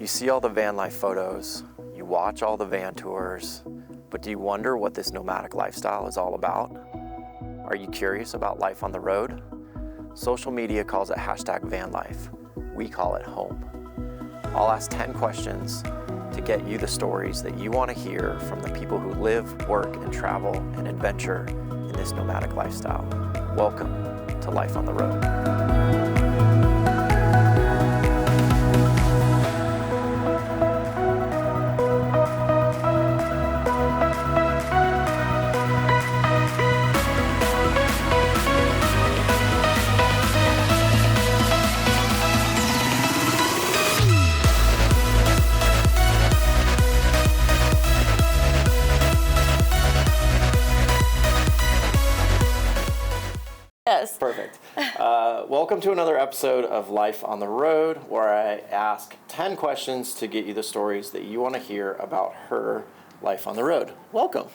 You see all the van life photos, you watch all the van tours, but do you wonder what this nomadic lifestyle is all about? Are you curious about life on the road? Social media calls it #vanlife. We call it home. I'll ask 10 questions to get you the stories that you want to hear from the people who live, work, and travel and adventure in this nomadic lifestyle. Welcome to Life on the Road. Yes. Perfect. Welcome to another episode of Life on the Road, where I ask 10 questions to get you the stories that you want to hear about her life on the road. Welcome.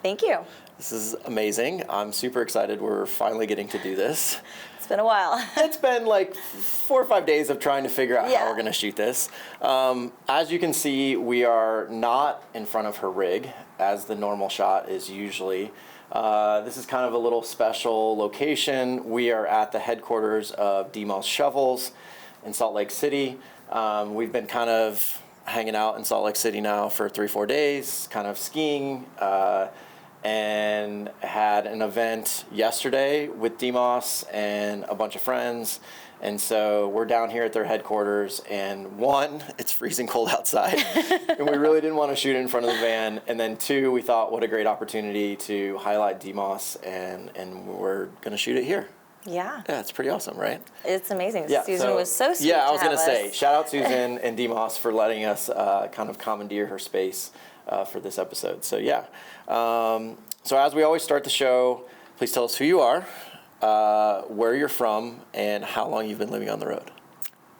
Thank you. This is amazing. I'm super excited we're finally getting to do this. It's been a while. It's been like 4 or 5 days of trying to figure out how we're going to shoot this. As you can see, we are not in front of her rig, as the normal shot is usually. This is kind of a little special location. We are at the headquarters of DMOS Shovels in Salt Lake City. We've been kind of hanging out in Salt Lake City now for 3-4 days, kind of skiing, and had an event yesterday with DMOS and a bunch of friends. And so we're down here at their headquarters, and one, it's freezing cold outside, and we really didn't want to shoot in front of the van. And then two, we thought, what a great opportunity to highlight DMOS, and we're going to shoot it here. Yeah. Yeah, it's pretty awesome, right? It's amazing. Yeah, Susan was so sweet. Yeah, I was going to say, shout out Susan and DMOS for letting us kind of commandeer her space for this episode. So yeah. So as we always start the show, please tell us who you are, where you're from, and how long you've been living on the road.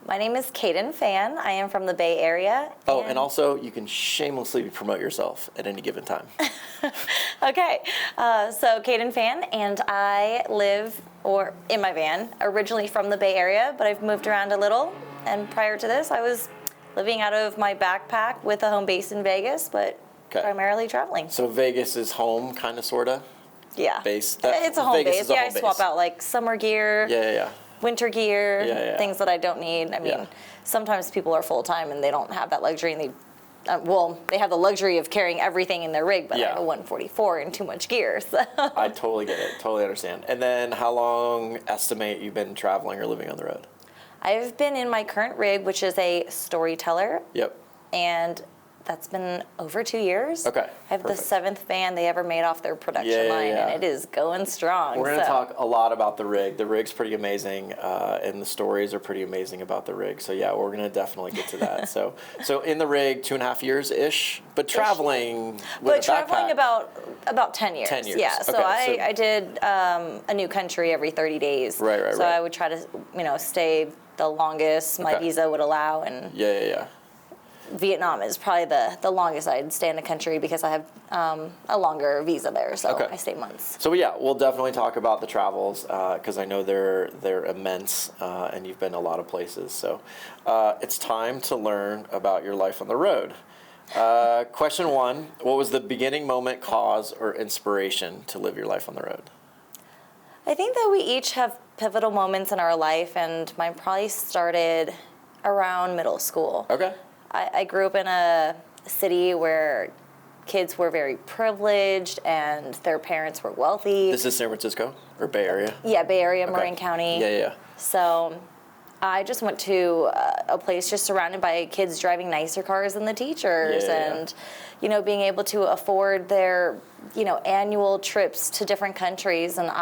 My name is Kayden Fan. I am from the Bay Area. Oh, and also you can shamelessly promote yourself at any given time. Okay, so Kayden Fan, and I live in my van, originally from the Bay Area, but I've moved around a little. And prior to this, I was living out of my backpack with a home base in Vegas, but primarily traveling. So Vegas is home, kind of, sort of? Yeah. Base? It's a home base. Yeah, I swap out like summer gear. Yeah. Winter gear, things that I don't need. I mean, sometimes people are full-time and they don't have that luxury, and they have the luxury of carrying everything in their rig, but I have a 144 and too much gear. So. I totally get it, totally understand. And then how long estimate you've been traveling or living on the road? I've been in my current rig, which is a Storyteller. Yep. And that's been over 2 years. Okay. I have the 7th van they ever made off their production line, and it is going strong. We're going to talk a lot about the rig. The rig's pretty amazing, and the stories are pretty amazing about the rig. So yeah, we're going to definitely get to that. So in the rig, 2.5 years-ish, but traveling with a backpack. about 10 years. 10 years. Yeah, so I did a new country every 30 days. Right. So I would try to, stay the longest my visa would allow. And Yeah. Vietnam is probably the longest I'd stay in the country because I have a longer visa there, so I stay months. So yeah, we'll definitely talk about the travels because I know they're immense and you've been a lot of places. So it's time to learn about your life on the road. Question 1, what was the beginning moment, cause, or inspiration to live your life on the road? I think that we each have pivotal moments in our life, and mine probably started around middle school. Okay. I grew up in a city where kids were very privileged and their parents were wealthy. This is San Francisco or Bay Area? Yeah, Bay Area, Marin County. Yeah. So I just went to a place just surrounded by kids driving nicer cars than the teachers and, being able to afford their, annual trips to different countries. And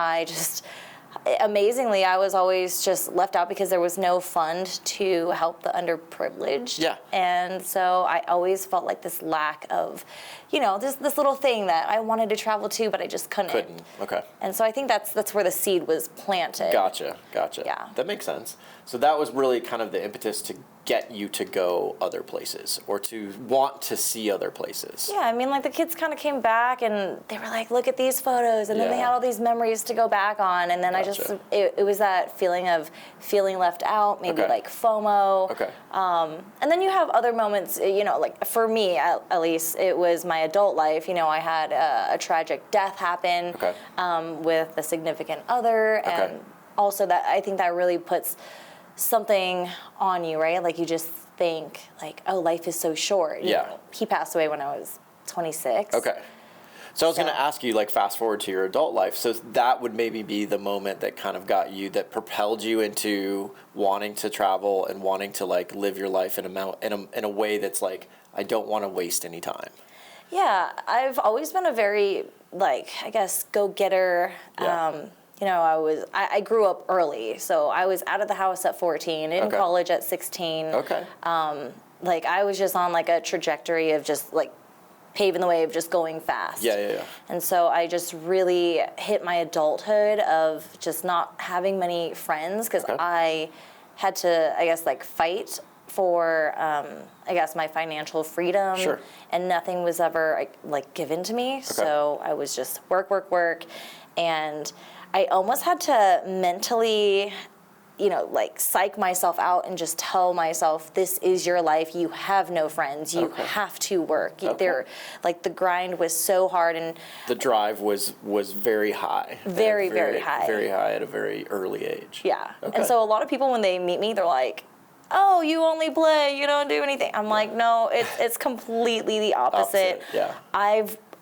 amazingly, I was always just left out because there was no fund to help the underprivileged. Yeah. And so I always felt like this lack of, this little thing that I wanted to travel to, but I just couldn't. Okay. And so I think that's where the seed was planted. Gotcha. Yeah. That makes sense. So that was really kind of the impetus to get you to go other places or to want to see other places. Yeah, I mean, like the kids kind of came back and they were like, look at these photos. And then they had all these memories to go back on. And then it was that feeling of feeling left out, maybe like FOMO. Okay. And then you have other moments, you know, like for me, at least, it was my adult life. You know, I had a tragic death happen with a significant other. And also that, I think that really puts something on you, right? Like you just think like, oh, life is so short. You know, he passed away when I was 26. Okay. So I was going to ask you, like, fast forward to your adult life. So that would maybe be the moment that kind of got you, that propelled you into wanting to travel and wanting to like live your life in a way that's like, I don't want to waste any time. Yeah, I've always been a very like, I guess, go-getter. You know, I grew up early, so I was out of the house at 14, in college at 16. Okay. Like I was just on like a trajectory of just like paving the way of just going fast. Yeah. And so I just really hit my adulthood of just not having many friends because I had to, I guess, like fight for, I guess, my financial freedom. Sure. And nothing was ever like given to me. So I was just work. And I almost had to mentally, you know, like psych myself out and just tell myself, this is your life. You have no friends. You have to work. There, like the grind was so hard, and the drive was very high. Very high. Very high at a very early age. Yeah. And so a lot of people, when they meet me, they're like, oh, you only play, you don't do anything. I'm like, no, it's completely the opposite. Yeah.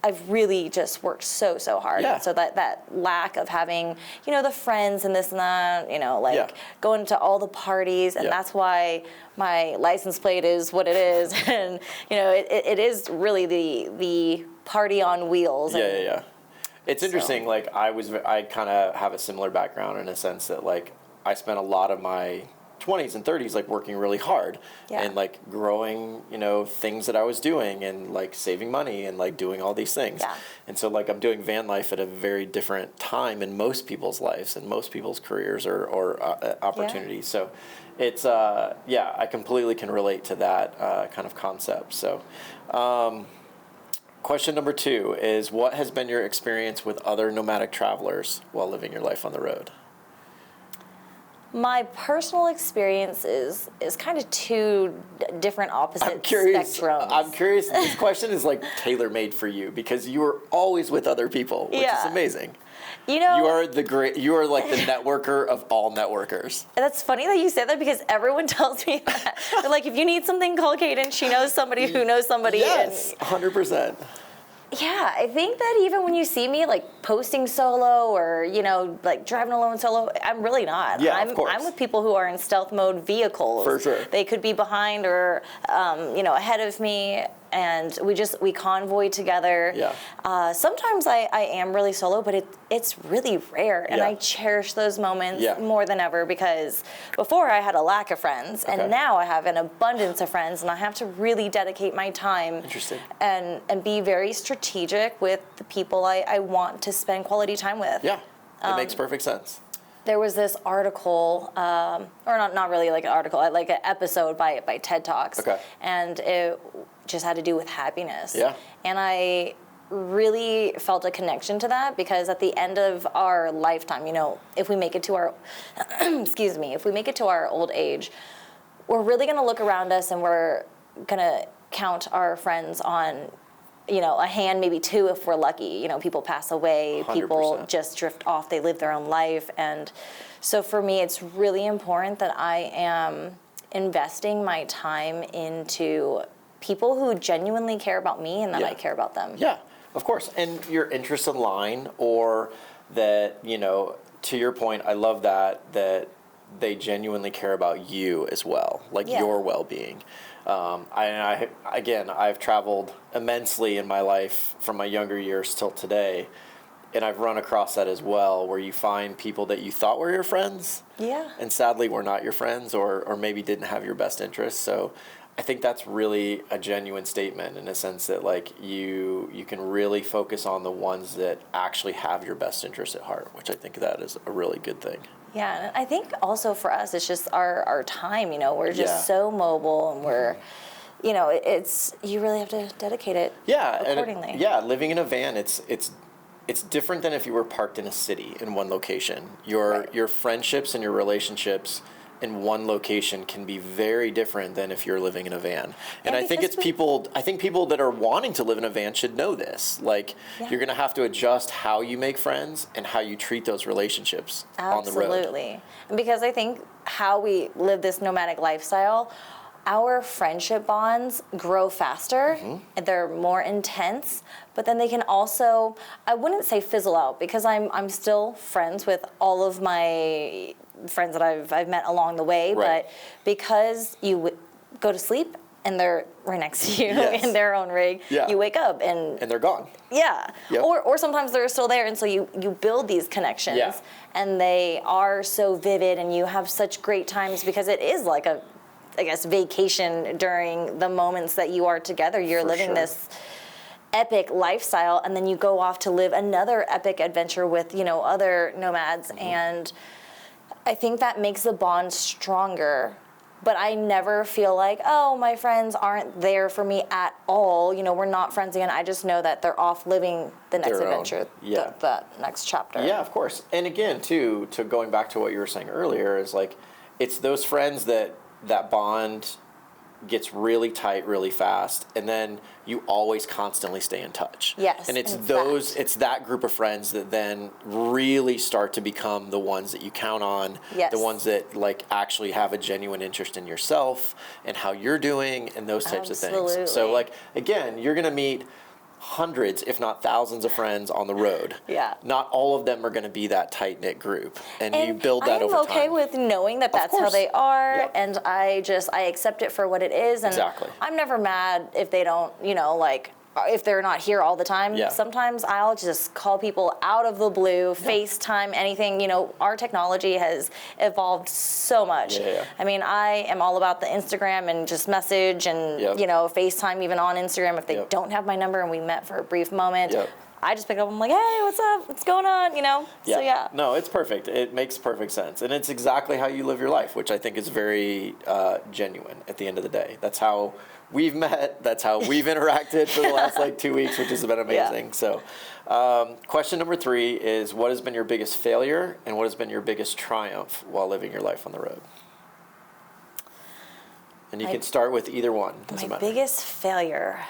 I've really just worked so hard. Yeah. So that lack of having, you know, the friends and this and that, you know, like going to all the parties, and that's why my license plate is what it is. And, you know, it is really the party on wheels. Yeah. It's interesting. Like I kind of have a similar background in a sense that like I spent a lot of my 20s and 30s like working really hard and like growing, you know, things that I was doing and like saving money and like doing all these things. And so like I'm doing van life at a very different time in most people's lives and most people's careers or opportunities. So it's I completely can relate to that kind of concept. So question number 2 is, what has been your experience with other nomadic travelers while living your life on the road? My personal experience is kind of two different opposite spectrums. I'm curious. This question is like tailor-made for you because you are always with other people, which is amazing. You know, you are like the networker of all networkers. That's funny that you said that because everyone tells me that. They're like, if you need something, call Kayden. She knows somebody who knows somebody. Yes, 100%. Yeah, I think that even when you see me like posting solo or, you know, like driving alone solo, I'm really not. Yeah, of course. I'm with people who are in stealth mode vehicles. For sure. They could be behind or, you know, ahead of me, and we convoy together. Yeah. Sometimes I am really solo, but it's really rare, and I cherish those moments more than ever because before I had a lack of friends, and now I have an abundance of friends, and I have to really dedicate my time and be very strategic with the people I want to spend quality time with. Yeah, it makes perfect sense. There was this article, or not really like an article, like an episode by TED Talks, and it just had to do with happiness. Yeah. And I really felt a connection to that because at the end of our lifetime, you know, if we make it to our, if we make it to our old age, we're really going to look around us and we're going to count our friends on, you know, a hand, maybe two if we're lucky. You know, people pass away, 100%. People just drift off, they live their own life. And so for me, it's really important that I am investing my time into people who genuinely care about me and that I care about them. Yeah, of course. And your interests align, or that, you know, to your point, I love that they genuinely care about you as well, like your well-being. I've traveled immensely in my life from my younger years till today, and I've run across that as well, where you find people that you thought were your friends, and sadly were not your friends, or maybe didn't have your best interests. So I think that's really a genuine statement in a sense that like you can really focus on the ones that actually have your best interest at heart, which I think that is a really good thing. Yeah, and I think also for us, it's just our time, we're just so mobile and we're, it's, you really have to dedicate it accordingly. Living in a van, it's different than if you were parked in a city in one location. Your friendships and your relationships in one location can be very different than if you're living in a van. And I think people that are wanting to live in a van should know this. Like, you're going to have to adjust how you make friends and how you treat those relationships on the road. Absolutely. And because I think how we live this nomadic lifestyle, our friendship bonds grow faster and they're more intense, but then they can also, I wouldn't say fizzle out, because I'm still friends with all of my friends that I've met along the way, but because you go to sleep and they're right next to you in their own rig, you wake up and they're gone. Or sometimes they're still there, and so you build these connections and they are so vivid and you have such great times, because it is like a, I guess, vacation during the moments that you are together. You're living this epic lifestyle, and then you go off to live another epic adventure with, other nomads. And I think that makes the bond stronger. But I never feel like, oh, my friends aren't there for me at all. We're not friends again. I just know that they're off living the next adventure, the next chapter. Yeah, of course. And again, too, to going back to what you were saying earlier, is like, it's those friends that bond gets really tight really fast, and then you always constantly stay in touch. Yes. And it's that group of friends that then really start to become the ones that you count on, the ones that like actually have a genuine interest in yourself and how you're doing and those types of things. So like, again, you're going to meet hundreds, if not thousands of friends on the road. Not all of them are going to be that tight-knit group. And you build that over time. I'm okay with knowing that that's how they are, and I accept it for what it is. And I'm never mad if they don't, if they're not here all the time. Sometimes I'll just call people out of the blue, FaceTime, anything. Our technology has evolved so much. I mean, I am all about the Instagram and just message and, FaceTime even on Instagram if they don't have my number and we met for a brief moment. I just pick up, I'm like, hey, what's up? What's going on? So No, it's perfect. It makes perfect sense. And it's exactly how you live your life, which I think is very genuine at the end of the day. That's how we've met. That's how we've interacted for the last 2 weeks, which has been amazing. So question number 3 is, what has been your biggest failure and what has been your biggest triumph while living your life on the road? And you can start with either one. Doesn't matter. My biggest failure.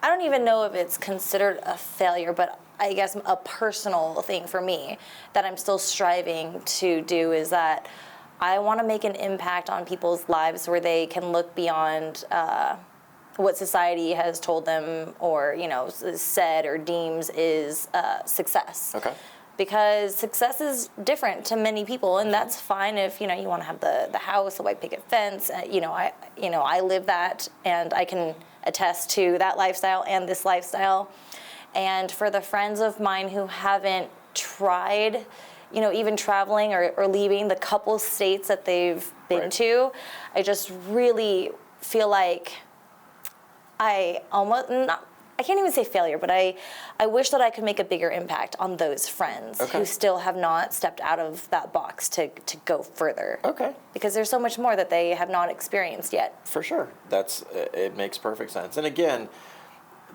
I don't even know if it's considered a failure, but I guess a personal thing for me that I'm still striving to do is that I want to make an impact on people's lives where they can look beyond what society has told them or, said or deems is success. Because success is different to many people, and that's fine if, you want to have the house, the white picket fence. I live that, and I can attest to that lifestyle and this lifestyle. And for the friends of mine who haven't tried, even traveling or leaving the couple states that they've been to, I just really feel like I can't even say failure, but I wish that I could make a bigger impact on those friends who still have not stepped out of that box to go further. Because there's so much more that they have not experienced yet. For sure. It makes perfect sense. And again,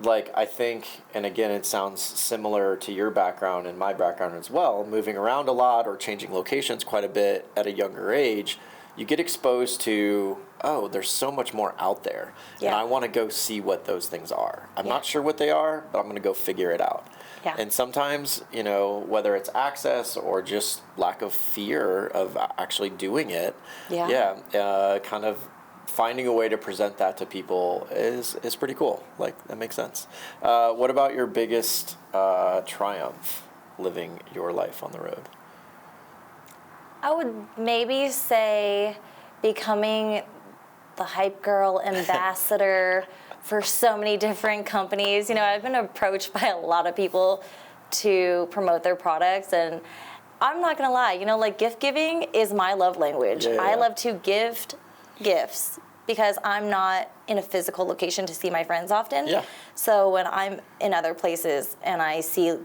I think, and again, it sounds similar to your background and my background as well, moving around a lot or changing locations quite a bit at a younger age, you get exposed to, there's so much more out there. And I want to go see what those things are. I'm not sure what they are, but I'm going to go figure it out. And sometimes, whether it's access or just lack of fear of actually doing it, kind of finding a way to present that to people is pretty cool. That makes sense. What about your biggest triumph living your life on the road? I would maybe say becoming the hype girl ambassador for so many different companies. I've been approached by a lot of people to promote their products, and I'm not gonna lie, gift giving is my love language. I love to gift gifts because I'm not in a physical location to see my friends often. Yeah. So when I'm in other places and I see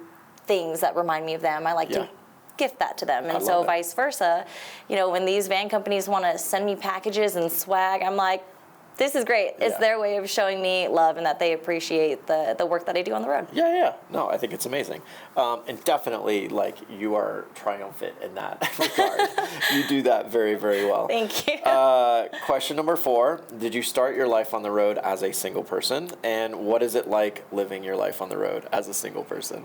things that remind me of them, I like to gift that to them. And so vice versa, you know, when these van companies want to send me packages and swag, I'm like, this is great. It's their way of showing me love and that they appreciate the work that I do on the road. Yeah. No, I think it's amazing. And definitely, like, you are triumphant in that regard. You do that very, very well. Thank you. Question number 4. Did you start your life on the road as a single person? And what is it like living your life on the road as a single person?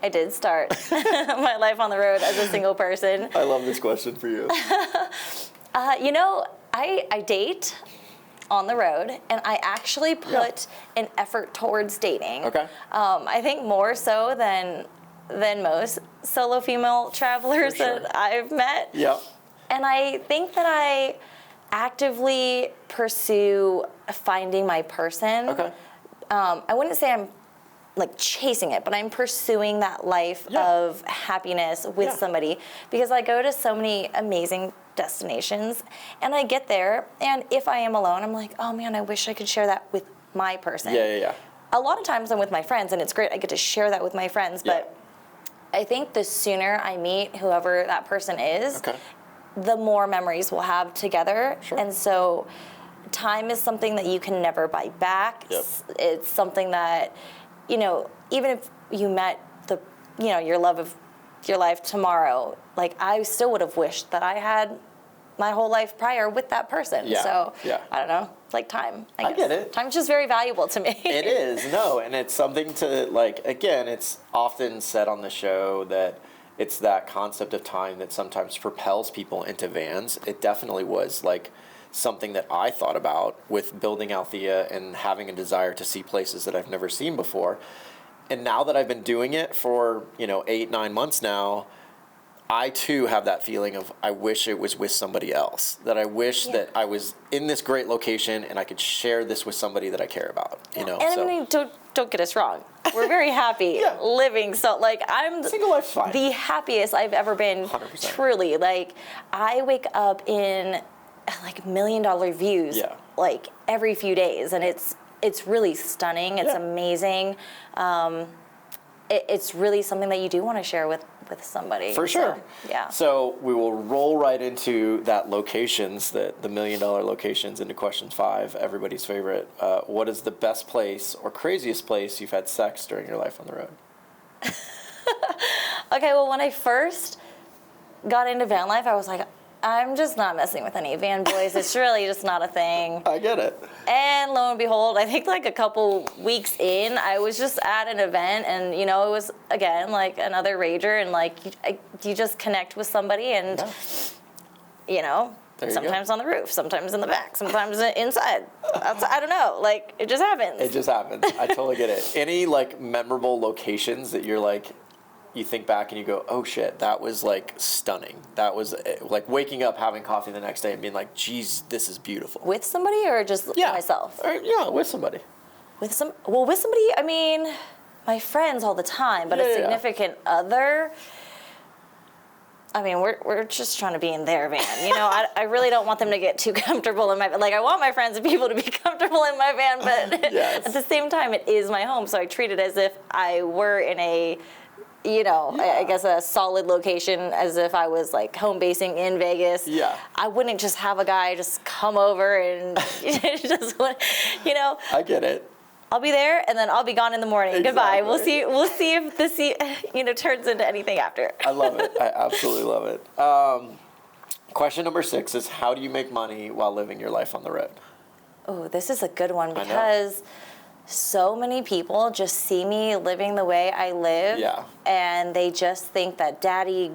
I did start my life on the road as a single person. I love this question for you. You know, I date on the road, and I actually put an effort towards dating. Okay. I think more so than most solo female travelers that I've met. Yeah. And I think that I actively pursue finding my person. Okay. I wouldn't say I'm like chasing it, but I'm pursuing that life of happiness with somebody, because I go to so many amazing destinations and I get there, and if I am alone, I'm like, oh man, I wish I could share that with my person. Yeah. A lot of times I'm with my friends, and it's great, I get to share that with my friends, but I think the sooner I meet whoever that person is, the more memories we'll have together. And so time is something that you can never buy back. It's something that, you know, even if you met your love of your life tomorrow, like, I still would have wished that I had my whole life prior with that person. So I don't know, like time. I get it. Time's just very valuable to me. It is, no, and it's something to, like, again, it's often said on the show that it's that concept of time that sometimes propels people into vans. It definitely was, like, something that I thought about with building Althea and having a desire to see places that I've never seen before. And now that I've been doing it for, 8-9 months now, I too have that feeling of, I wish it was with somebody else. That I wish that I was in this great location and I could share this with somebody that I care about. You know. And I mean, don't get us wrong. We're very happy living. So, like, I'm single life's fine. The happiest I've ever been. 100%. Truly, like, I wake up in like $1 million views like every few days, and it's really stunning. It's amazing. It's really something that you do want to share with somebody. For sure. So, So we will roll right into that locations, the $1 million locations, into question 5, everybody's favorite. What is the best place or craziest place you've had sex during your life on the road? Okay, well, when I first got into van life, I was like, I'm just not messing with any van boys. It's really just not a thing. I get it. And lo and behold, I think like a couple weeks in, I was just at an event, and it was, again, like another rager, and like you just connect with somebody, and sometimes on the roof, sometimes in the back, sometimes inside. I don't know, like, it just happens. It just happens. I totally get it. Any like memorable locations that you're like, you think back and you go, oh shit, that was like stunning. That was like waking up, having coffee the next day and being like, geez, this is beautiful. With somebody or just myself? With somebody. With somebody, I mean, my friends all the time, but a significant other, I mean, we're just trying to be in their van. I really don't want them to get too comfortable in my van. Like, I want my friends and people to be comfortable in my van, but at the same time, it is my home, so I treat it as if I were in a, I guess a solid location, as if I was like home basing in Vegas. I wouldn't just have a guy just come over and just, I get it. I'll be there and then I'll be gone in the morning. Exactly. Goodbye. We'll see if this, turns into anything after. I love it. I absolutely love it. Question number 6 is, how do you make money while living your life on the road? Oh, this is a good one, because so many people just see me living the way I live, and they just think that daddy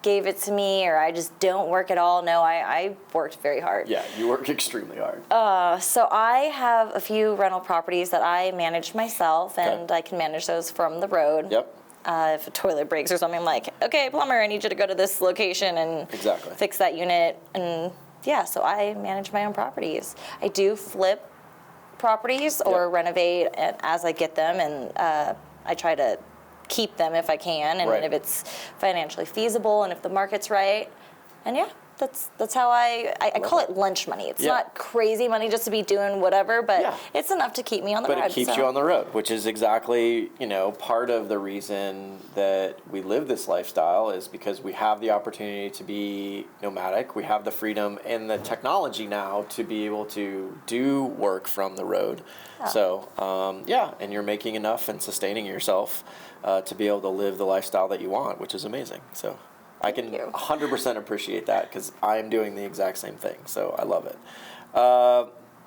gave it to me, or I just don't work at all. No, I worked very hard. Yeah, you work extremely hard. So I have a few rental properties that I manage myself, and I can manage those from the road. If a toilet breaks or something, I'm like, okay, plumber, I need you to go to this location and fix that unit. And so I manage my own properties. I do flip properties or renovate as I get them, and I try to keep them if I can, and if it's financially feasible, and if the market's right, and that's how I call it lunch money. It's not crazy money just to be doing whatever, but it's enough to keep me on the road. But it keeps you on the road, which is exactly, part of the reason that we live this lifestyle is because we have the opportunity to be nomadic. We have the freedom and the technology now to be able to do work from the road. Yeah. So, and you're making enough and sustaining yourself to be able to live the lifestyle that you want, which is amazing. So I can 100% appreciate that because I'm doing the exact same thing. So I love it.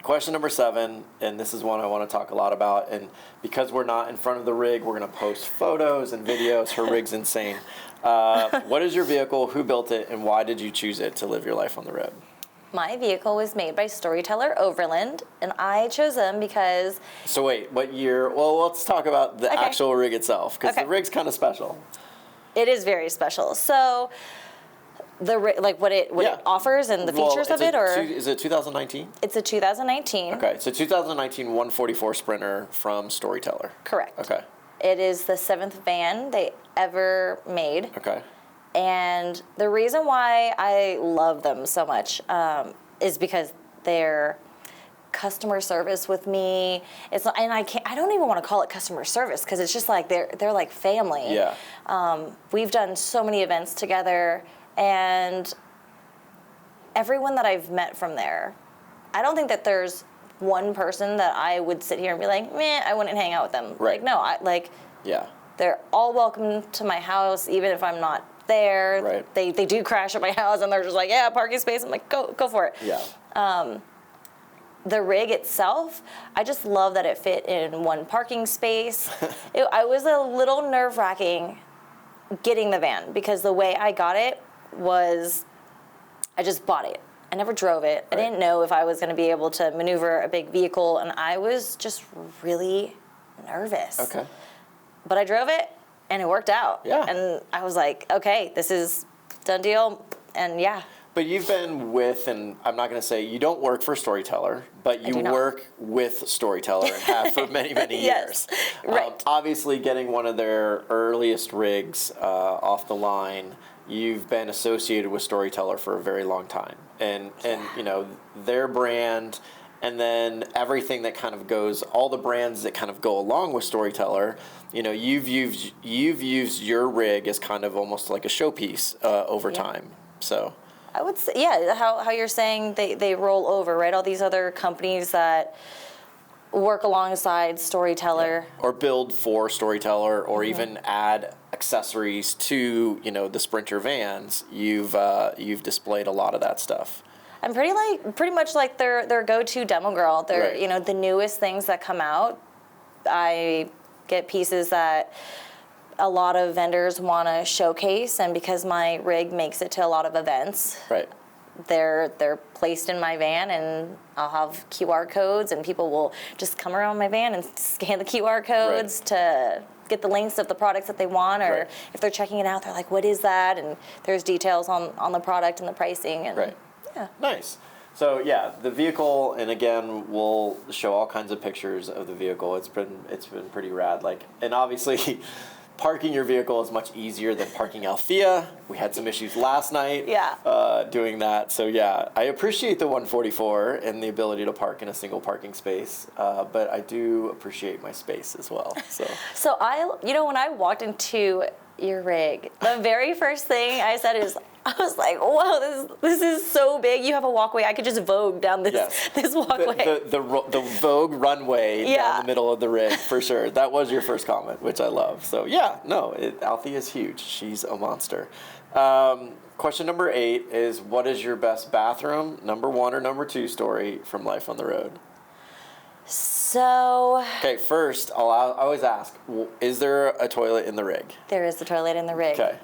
Question number 7, and this is one I want to talk a lot about. And because we're not in front of the rig, we're going to post photos and videos. Her rig's insane. What is your vehicle? Who built it? And why did you choose it to live your life on the road? My vehicle was made by Storyteller Overland, and I chose them because... So wait, what year? Well, let's talk about the actual rig itself, because the rig's kind of special. It is very special. So, what it offers and the features of it, or is it 2019? It's a 2019. Okay, it's a 2019 144 Sprinter from Storyteller. Correct. Okay. It is the 7th van they ever made. Okay. And the reason why I love them so much is because their customer service with me. It's not, and I don't even want to call it customer service because it's just like they're like family. Yeah. We've done so many events together, and everyone that I've met from there, I don't think that there's one person that I would sit here and be like, meh, I wouldn't hang out with them. Right. Like, no, they're all welcome to my house, even if I'm not there. Right. They do crash at my house, and they're just like, yeah, parking space. I'm like, go for it. Yeah. The rig itself, I just love that it fit in one parking space. I was a little nerve-wracking getting the van because the way I got it was I just bought it. I never drove it. Right. I didn't know if I was going to be able to maneuver a big vehicle, and I was just really nervous. Okay. But I drove it, and it worked out. Yeah. And I was like, okay, this is done deal, and yeah. But you've been with, and I'm not going to say you don't work for Storyteller, but you work with Storyteller and have for many, many yes. years. Right. Obviously, getting one of their earliest rigs off the line, you've been associated with Storyteller for a very long time. And their brand, and then everything that kind of goes, all the brands that kind of go along with Storyteller, you've used your rig as kind of almost like a showpiece over time. So I would say, yeah, how you're saying they roll over, right? All these other companies that work alongside Storyteller. Yeah. Or build for Storyteller, or even add accessories to, the Sprinter vans. You've displayed a lot of that stuff. I'm pretty much like their go-to demo girl. They're, right. The newest things that come out, I get pieces that a lot of vendors want to showcase, and because my rig makes it to a lot of events, right, they're placed in my van, and I'll have QR codes, and people will just come around my van and scan the QR codes to get the links of the products that they want, or if they're checking it out, they're like, what is that? And there's details on the product and the pricing. And yeah. Nice. So yeah, the vehicle, and again, we'll show all kinds of pictures of the vehicle. It's been pretty rad. And obviously, parking your vehicle is much easier than parking Althea. We had some issues last night doing that. So yeah, I appreciate the 144 and the ability to park in a single parking space, but I do appreciate my space as well. So when I walked into your rig, the very first thing I said is, I was like, wow, this is so big. You have a walkway. I could just vogue down this walkway. The Vogue runway down the middle of the rig, for sure. That was your first comment, which I love. So yeah, no, Althea is huge. She's a monster. Question number 8 is, what is your best bathroom, number 1 or number 2 story from life on the road? So... Okay, first, I always ask, is there a toilet in the rig? There is a toilet in the rig. Okay.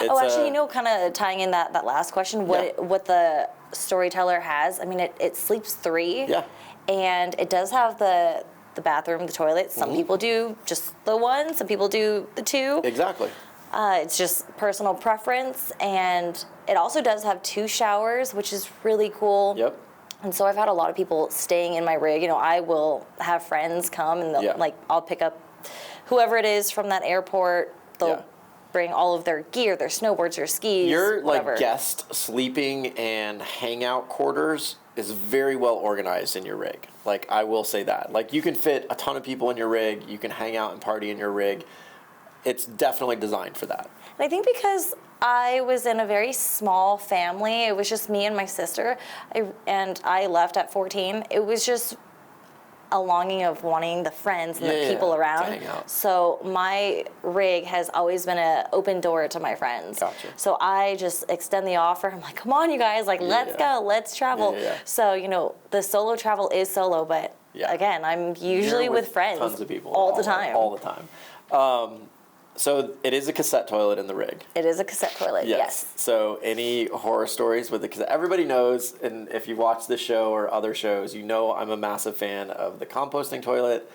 Actually, kind of tying in that last question, what the Storyteller has, I mean, it sleeps 3. Yeah. And it does have the bathroom, the toilet. Some people do just the 1, some people do the 2. Exactly. It's just personal preference, and it also does have 2 showers, which is really cool. Yep. And so I've had a lot of people staying in my rig. I will have friends come, and I'll pick up whoever it is from that airport. They'll bring all of their gear, their snowboards, their skis, Your whatever. like guest sleeping and hangout quarters is very well organized in your rig. Like, I will say that. Like, you can fit a ton of people in your rig. You can hang out and party in your rig. It's definitely designed for that. And I think because I was in a very small family, it was just me and my sister, and I left at 14. It was just a longing of wanting the friends and the people around. To hang out. So my rig has always been an open door to my friends. Gotcha. So I just extend the offer. I'm like, come on, you guys, like, let's go, let's travel. So, you know, the solo travel is solo, but again, I'm usually You're with friends. Tons of people. All the time. All the time. So it is a cassette toilet in the rig. It is a cassette toilet, yes. So any horror stories with the cassette? Everybody knows, and if you watch this show or other shows, you know I'm a massive fan of the composting toilet.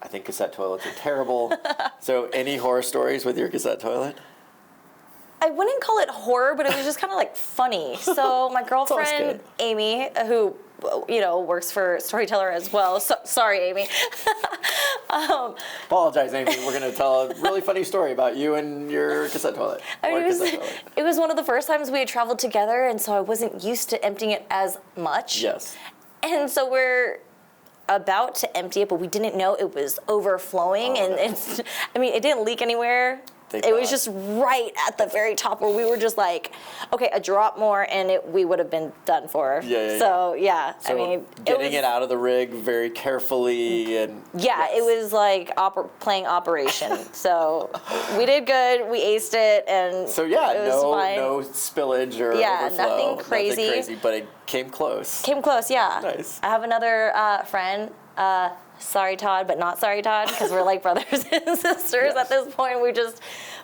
I think cassette toilets are terrible. So any horror stories with your cassette toilet? I wouldn't call it horror, but it was just kind of like funny. So my girlfriend, Amy, who, you know, works for Storyteller as well. So, sorry, Amy. Apologize, Amy. We're going to tell a really funny story about you and your cassette toilet. I mean, it was one of the first times we had traveled together, and so I wasn't used to emptying it as much. Yes. And so we're about to empty it, but we didn't know it was overflowing, and it's, I mean, it didn't leak anywhere. It was just right at the very top where we were just like, okay, a drop more and we would have been done for. So I mean, getting it out of the rig very carefully and. Yeah, it was like playing Operation. So we did good. We aced it, and so it was fine. No spillage or overflow. Nothing crazy. But it came close. Came close, yeah. Nice. I have another friend. Sorry, Todd, but not sorry, Todd, because we're like brothers and sisters at this point.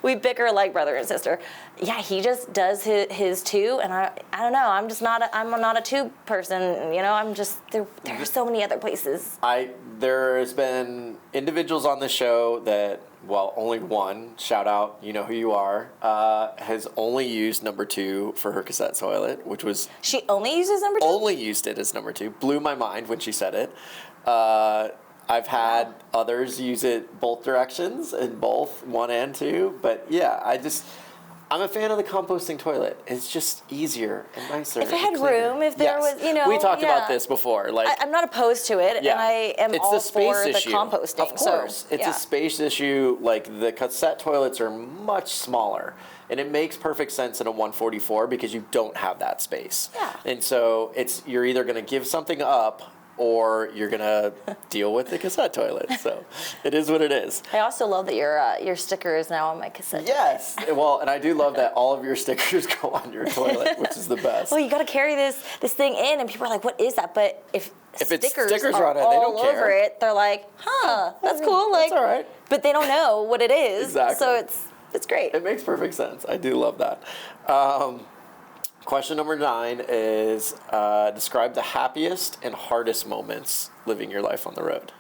We bicker like brother and sister. Yeah, he just does his too, and I don't know. I'm not a tube person. You know, I'm just there are so many other places. There has been individuals on the show that, well, only one, shout out, you know who you are, has only used number 2 for her cassette toilet, which was. She only uses number 2? Only used it as number 2. Blew my mind when she said it. I've had others use it both directions, in both 1 and 2, but yeah, I'm a fan of the composting toilet. It's just easier and nicer. If it had room, if there was, you know. We talked about this before. Like, I'm not opposed to it, and I am all for the composting. Of course. It's a space issue. Like, the cassette toilets are much smaller, and it makes perfect sense in a 144 because you don't have that space. Yeah. And so you're either going to give something up or you're going to deal with the cassette toilet. So it is what it is. I also love that your sticker is now on my cassette toilet. Yes. Well, and I do love that all of your stickers go on your toilet, which is the best. Well, you got to carry this thing in, and people are like, what is that? But if stickers are on it, all they don't care. over it, they're like, huh, that's cool. Like, that's all right. But they don't know what it is. Exactly. So it's great. It makes perfect sense. I do love that. Question number 9 is describe the happiest and hardest moments living your life on the road.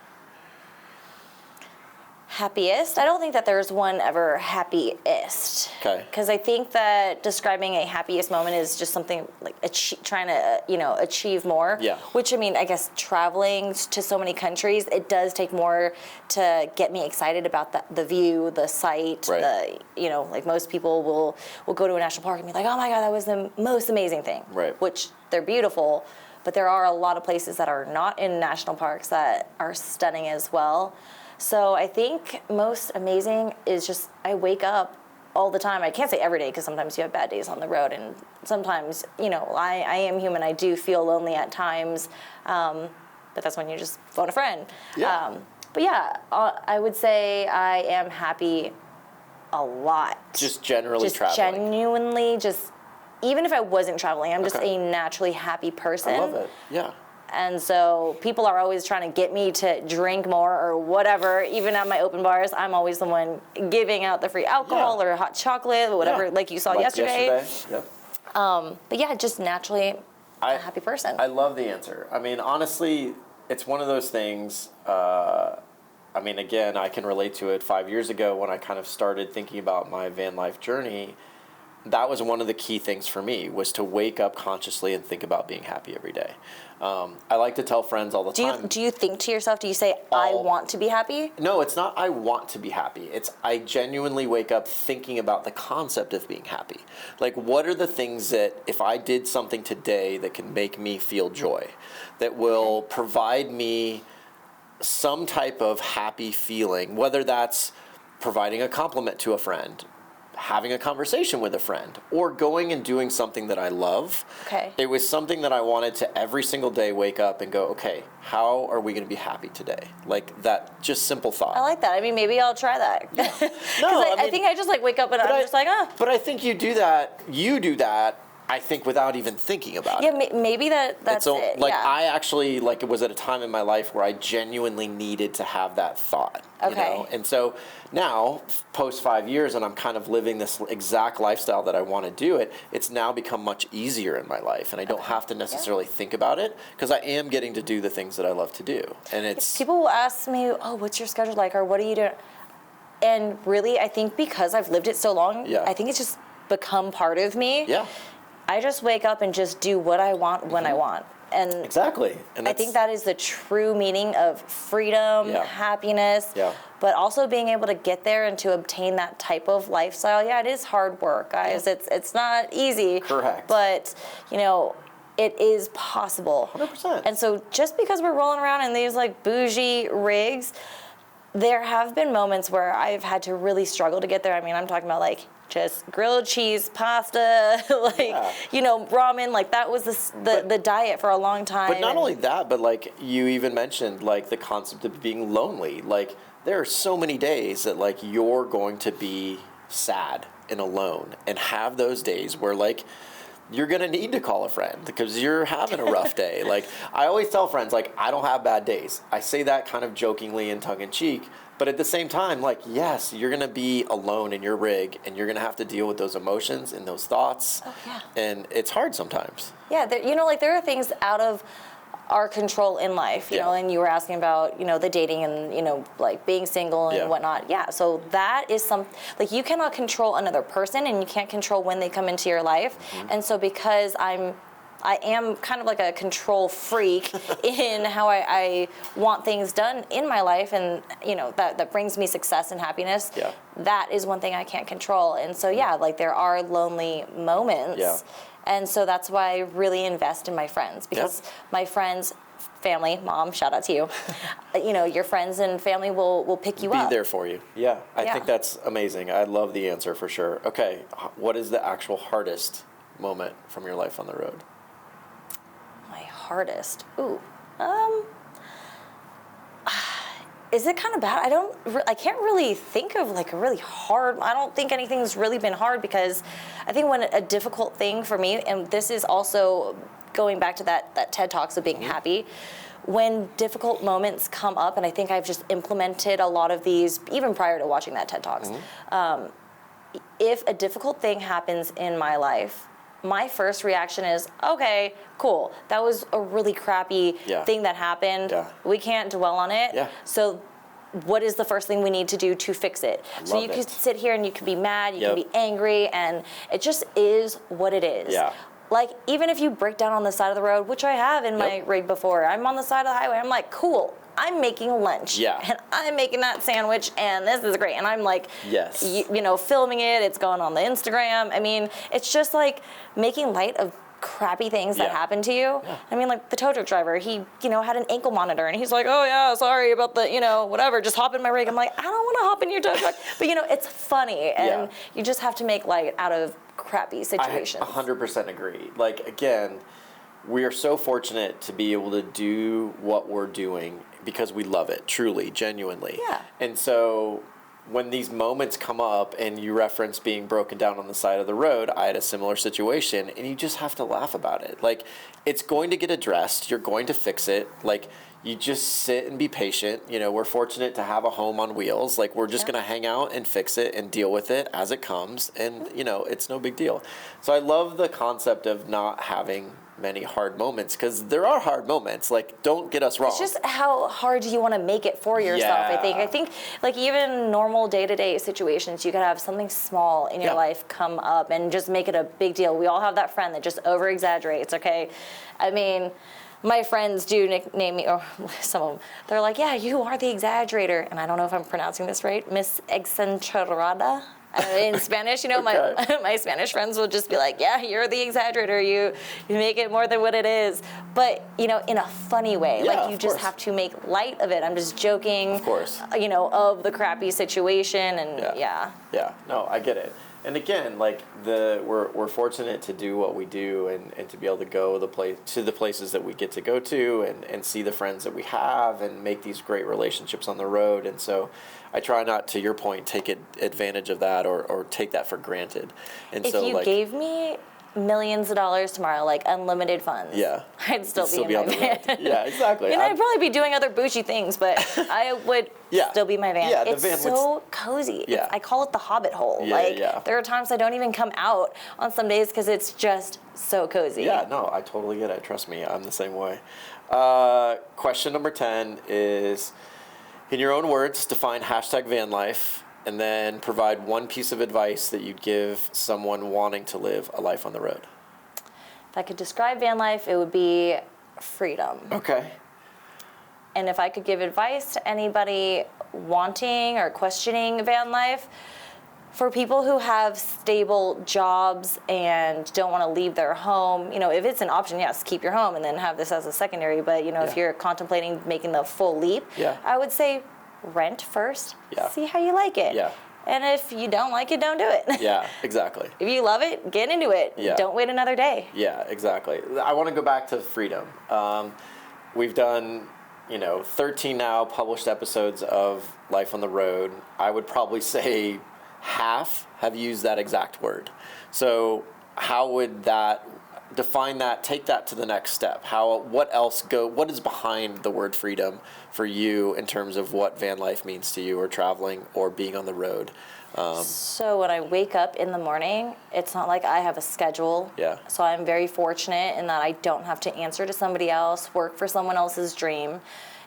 Happiest? I don't think that there's one ever happiest. Okay. Because I think that describing a happiest moment is just something like trying to, achieve more. Yeah. Which, I mean, I guess traveling to so many countries, it does take more to get me excited about the view, the sight. Right. Like most people will go to a national park and be like, oh my God, that was the most amazing thing. Right. Which they're beautiful, but there are a lot of places that are not in national parks that are stunning as well. So I think most amazing is just I wake up all the time. I can't say every day because sometimes you have bad days on the road, and sometimes, I am human. I do feel lonely at times, but that's when you just phone a friend. Yeah. But yeah, I would say I am happy a lot. Just generally just traveling. Genuinely, even if I wasn't traveling, I'm just a naturally happy person. I love it. Yeah. And so people are always trying to get me to drink more or whatever. Even at my open bars, I'm always the one giving out the free alcohol or hot chocolate or whatever, like you saw yesterday. Yep. But yeah, just naturally a happy person. I love the answer. I mean, honestly, it's one of those things. Again, I can relate to it 5 years ago when I kind of started thinking about my van life journey. that was one of the key things for me, was to wake up consciously and think about being happy every day. I like to tell friends all the time. Do you think to yourself, do you say, I want to be happy? No, it's not I want to be happy. It's I genuinely wake up thinking about the concept of being happy. Like, what are the things that if I did something today that can make me feel joy, that will provide me some type of happy feeling, whether that's providing a compliment to a friend, having a conversation with a friend, or going and doing something that I love. Okay. It was something that I wanted to every single day wake up and go, okay, how are we going to be happy today? Like that, just simple thought. I like that. I mean, maybe I'll try that. No, I think I just like wake up and I'm just like, ah. But I think you do that, I think, without even thinking about it. Yeah, maybe that's it. Like, yeah. I actually, like, it was at a time in my life where I genuinely needed to have that thought. Okay. You know? And so now, post 5 years, and I'm kind of living this exact lifestyle that I want to do it, it's now become much easier in my life, and I don't have to necessarily think about it, because I am getting to do the things that I love to do. And it's... People will ask me, oh, what's your schedule like, or what are you doing? And really, I think because I've lived it so long, I think it's just become part of me. Yeah. I just wake up and just do what I want when I want. And exactly. And I think that is the true meaning of freedom, happiness, but also being able to get there and to obtain that type of lifestyle. Yeah, it is hard work, guys. Yeah. It's not easy. Correct. But, you know, it is possible. 100%. And so just because we're rolling around in these like bougie rigs, there have been moments where I've had to really struggle to get there. I mean, I'm talking about like just grilled cheese, pasta, you know, ramen. Like that was the diet for a long time. But not only that, but like you even mentioned, like the concept of being lonely. Like there are so many days that like you're going to be sad and alone, and have those days where like you're going to need to call a friend because you're having a rough day. Like I always tell friends, like I don't have bad days. I say that kind of jokingly and tongue in cheek. But at the same time, like, yes, you're going to be alone in your rig, and you're going to have to deal with those emotions and those thoughts. Oh, yeah. And it's hard sometimes. Yeah, you know, like there are things out of our control in life, you know, and you were asking about, you know, the dating and, you know, like being single and whatnot. Yeah, so that is like you cannot control another person, and you can't control when they come into your life. Mm-hmm. And so because I am kind of like a control freak in how I want things done in my life, and you know that brings me success and happiness. Yeah. That is one thing I can't control, and so like there are lonely moments. Yeah. And so that's why I really invest in my friends, because my friends, family, mom, shout out to you. You know, your friends and family will pick you up. Be there for you. Yeah, I think that's amazing. I love the answer for sure. Okay, what is the actual hardest moment from your life on the road? Hardest. Ooh. Is it kind of bad? I can't really think of like a really hard, I don't think anything's really been hard, because I think when a difficult thing for me, and this is also going back to that TED Talks of being happy, when difficult moments come up, and I think I've just implemented a lot of these even prior to watching that TED Talks. If a difficult thing happens in my life, my first reaction is, okay, cool. That was a really crappy thing that happened. Yeah. We can't dwell on it. Yeah. So what is the first thing we need to do to fix it? So you could sit here and you could be mad, you can be angry, and it just is what it is. Yeah. Like, even if you break down on the side of the road, which I have in my rig before, I'm on the side of the highway, I'm like, cool, I'm making lunch. Yeah. And I'm making that sandwich, and this is great. And I'm like, you know, filming it, it's going on the Instagram. I mean, it's just like making light of crappy things that happen to you. Yeah. I mean, like the tow truck driver, he, you know, had an ankle monitor, and he's like, oh yeah, sorry about the, you know, whatever, just hop in my rig. I'm like, I don't want to hop in your tow truck. But you know, it's funny, and you just have to make light out of crappy situations. I 100% agree. Like, again, we are so fortunate to be able to do what we're doing because we love it, truly, genuinely. Yeah. And so when these moments come up, and you reference being broken down on the side of the road, I had a similar situation, and you just have to laugh about it. Like, it's going to get addressed. You're going to fix it. Like, you just sit and be patient. You know, we're fortunate to have a home on wheels. Like, we're just going to hang out and fix it and deal with it as it comes. And, you know, it's no big deal. So I love the concept of not having many hard moments, because there are hard moments. Like, don't get us wrong. It's just how hard do you want to make it for yourself, Yeah. I think like even normal day-to-day situations, you could have something small in your life come up and just make it a big deal. We all have that friend that just over-exaggerates, okay? I mean, my friends do nickname me, or some of them, they're like, yeah, you are the exaggerator. And I don't know if I'm pronouncing this right, Miss Excentrada. In Spanish, you know, my Spanish friends will just be like, yeah, you're the exaggerator. You make it more than what it is. But, you know, in a funny way. Yeah, like, you just have to make light of it. I'm just joking, of course, you know, of the crappy situation. And yeah, no, I get it. And again, like, we're fortunate to do what we do, and to be able to go to the places that we get to go to, and see the friends that we have, and make these great relationships on the road. And so I try not, to your point, take advantage of that, or take that for granted. And if so, you like, gave me millions of dollars tomorrow, like unlimited funds, I'd still be in my van. Yeah, exactly. And I'd probably be doing other bougie things, but I would still be my van. Yeah, the it's van so cozy. Yeah. I call it the Hobbit hole. Yeah, there are times I don't even come out on some days because it's just so cozy. Yeah, no, I totally get it. Trust me, I'm the same way. Question number 10 is, in your own words, define #van life, and then provide one piece of advice that you'd give someone wanting to live a life on the road. If I could describe van life, it would be freedom. Okay. And if I could give advice to anybody wanting or questioning van life, for people who have stable jobs and don't want to leave their home, you know, if it's an option, yes, keep your home and then have this as a secondary. But, you know, if you're contemplating making the full leap, I would say rent first, see how you like it. Yeah. And if you don't like it, don't do it. Yeah, exactly. If you love it, get into it. Yeah. Don't wait another day. Yeah, exactly. I want to go back to freedom. We've done, 13 now published episodes of Life on the Road. I would probably say half have used that exact word. So how would that define that, take that to the next step? What is behind the word freedom for you in terms of what van life means to you, or traveling, or being on the road? So when I wake up in the morning, it's not like I have a schedule. Yeah. So I'm very fortunate in that I don't have to answer to somebody else, work for someone else's dream.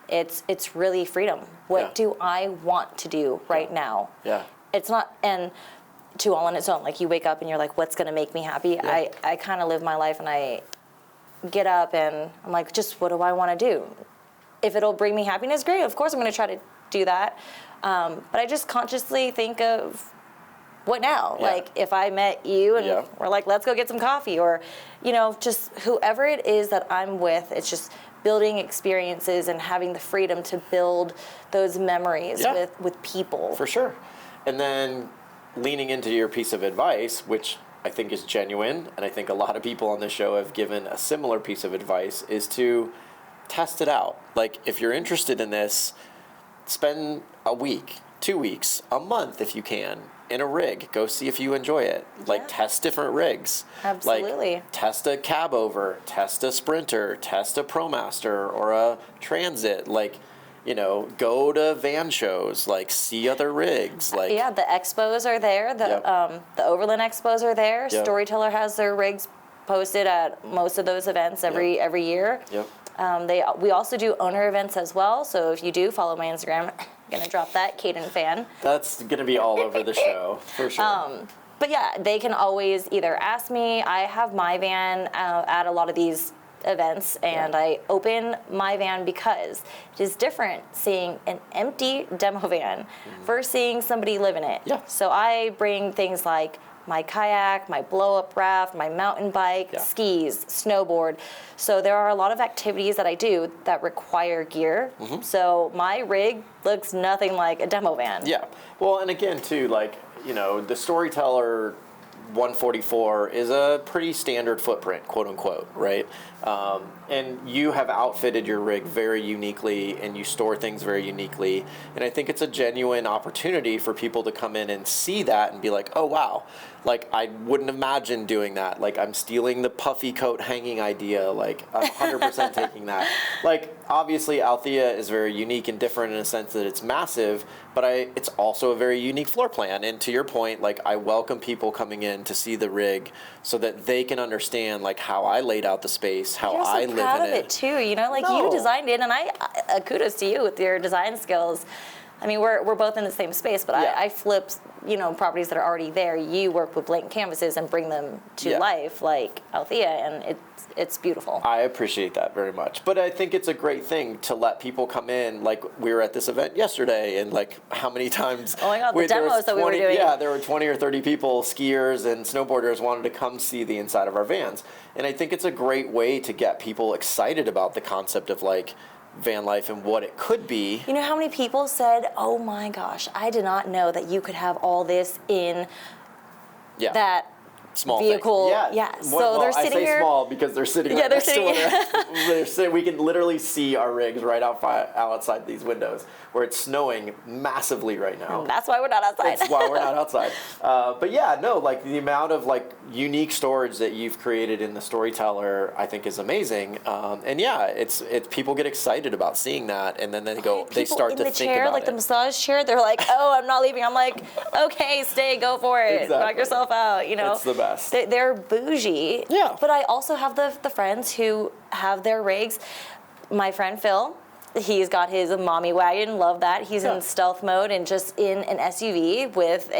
It's really freedom. What do I want to do right now? Yeah. It's not, and to all on its own, like you wake up and you're like, what's going to make me happy? Yeah. I kind of live my life and I get up and I'm like, just what do I want to do? If it'll bring me happiness, great. Of course I'm going to try to do that. But I just consciously think of what now? Yeah. Like if I met you and we're like, let's go get some coffee, or, just whoever it is that I'm with, it's just building experiences and having the freedom to build those memories with people. For sure. And then leaning into your piece of advice, which I think is genuine, and I think a lot of people on this show have given a similar piece of advice, is to test it out. Like, if you're interested in this, spend a week, 2 weeks, a month if you can, in a rig. Go see if you enjoy it. Like, test different rigs. Absolutely. Like, test a cab over, test a Sprinter, test a ProMaster or a Transit. Like, go to van shows, like, see other rigs. Like, the expos are there. The Overland expos are there. Yep. Storyteller has their rigs posted at most of those events every year. Yep. We also do owner events as well. So if you do follow my Instagram, I'm gonna drop that Kayden fan. That's gonna be all over the show for sure. But yeah, they can always either ask me. I have my van at a lot of these events, and I open my van because it is different seeing an empty demo van versus seeing somebody live in it. Yeah. So I bring things like my kayak, my blow-up raft, my mountain bike, skis, snowboard. So there are a lot of activities that I do that require gear. So my rig looks nothing like a demo van. Yeah. Well, and again, too, like, the Storyteller 144 is a pretty standard footprint, quote unquote, right? And you have outfitted your rig very uniquely, and you store things very uniquely. And I think it's a genuine opportunity for people to come in and see that and be like, oh, wow. Like, I wouldn't imagine doing that. Like, I'm stealing the puffy coat hanging idea. Like, I'm 100% taking that. Like, obviously, Althea is very unique and different in a sense that it's massive, but it's also a very unique floor plan. And to your point, like, I welcome people coming in to see the rig so that they can understand, like, how I laid out the space, how I live in it. You're so proud of it, too. You know, like, you designed it, and I kudos to you with your design skills. I mean, we're both in the same space, but I flip, you know, properties that are already there. You work with blank canvases and bring them to life, like Althea, and it's beautiful. I appreciate that very much. But I think it's a great thing to let people come in. Like, we were at this event yesterday, and, like, how many times... Oh, my God, the demos that we were doing. Yeah, there were 20 or 30 people, skiers and snowboarders, wanted to come see the inside of our vans. And I think it's a great way to get people excited about the concept of, like, van life and what it could be. You know how many people said, oh my gosh, I did not know that you could have all this in that small vehicle. Thing. Yeah. So they're sitting here. I say small because they're sitting right next to one another. We can literally see our rigs right outside these windows, where it's snowing massively right now. And that's why we're not outside. That's why we're not outside. But yeah, no, like, the amount of, like, unique storage that you've created in the Storyteller, I think, is amazing. And yeah, it's people get excited about seeing that, and then they start to think chair, about like it. the massage chair, they're like, oh, I'm not leaving. I'm like, okay, stay, go for it. Exactly. Knock yourself out, you know. It's the best. They're bougie. Yeah. But I also have the friends who have their rigs. My friend Phil, he's got his mommy wagon, love that. He's in stealth mode and just in an SUV with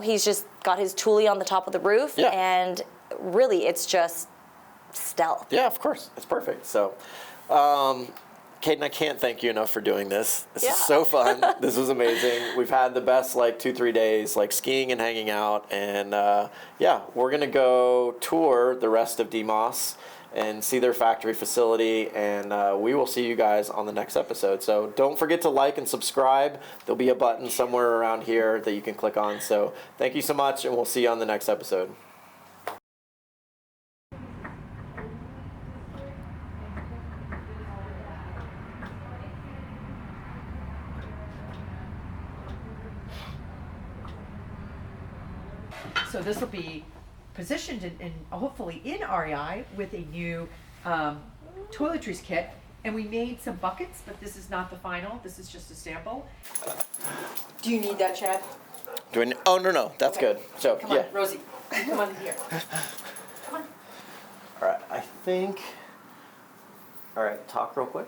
he's just got his Thule on the top of the roof, and really it's just stealth. Yeah, of course. It's perfect. So, Kayden, I can't thank you enough for doing this. This is so fun. This was amazing. We've had the best, like, 2-3 days, like, skiing and hanging out. And, we're going to go tour the rest of DMOS and see their factory facility. And we will see you guys on the next episode. So don't forget to like and subscribe. There'll be a button somewhere around here that you can click on. So thank you so much, and we'll see you on the next episode. So this will be positioned in hopefully in REI with a new toiletries kit. And we made some buckets, but this is not the final. This is just a sample. Do you need that, Chad? Oh, no, that's good. So, come on, Rosie, come on in here. Come on. All right, all right, talk real quick.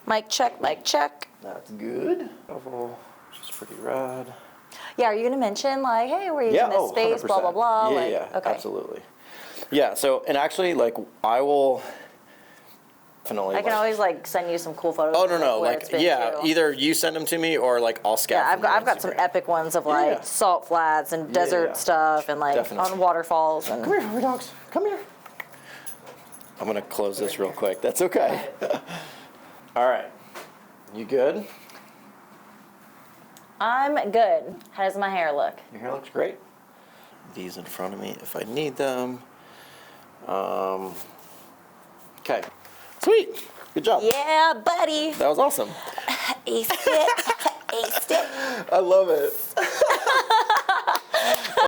Mic check, mic check. That's good. Oval, which is pretty rad. Yeah, are you going to mention, like, hey, we're using this space, 100%. blah, blah, blah? Yeah, okay. Absolutely. Yeah, so, and actually, like, I will definitely... I can always, like, send you some cool photos. Oh, no, like, either you send them to me or, like, I'll scout them. Yeah, I've got some epic ones of, like, salt flats and desert stuff and, like, on waterfalls. And... Come here, dogs. Come here. I'm going to close this real quick. That's okay. All right. You good? I'm good. How does my hair look? Your hair looks great. These in front of me if I need them. Okay. Sweet. Good job. Yeah, buddy. That was awesome. Aced it. Aced it. I love it.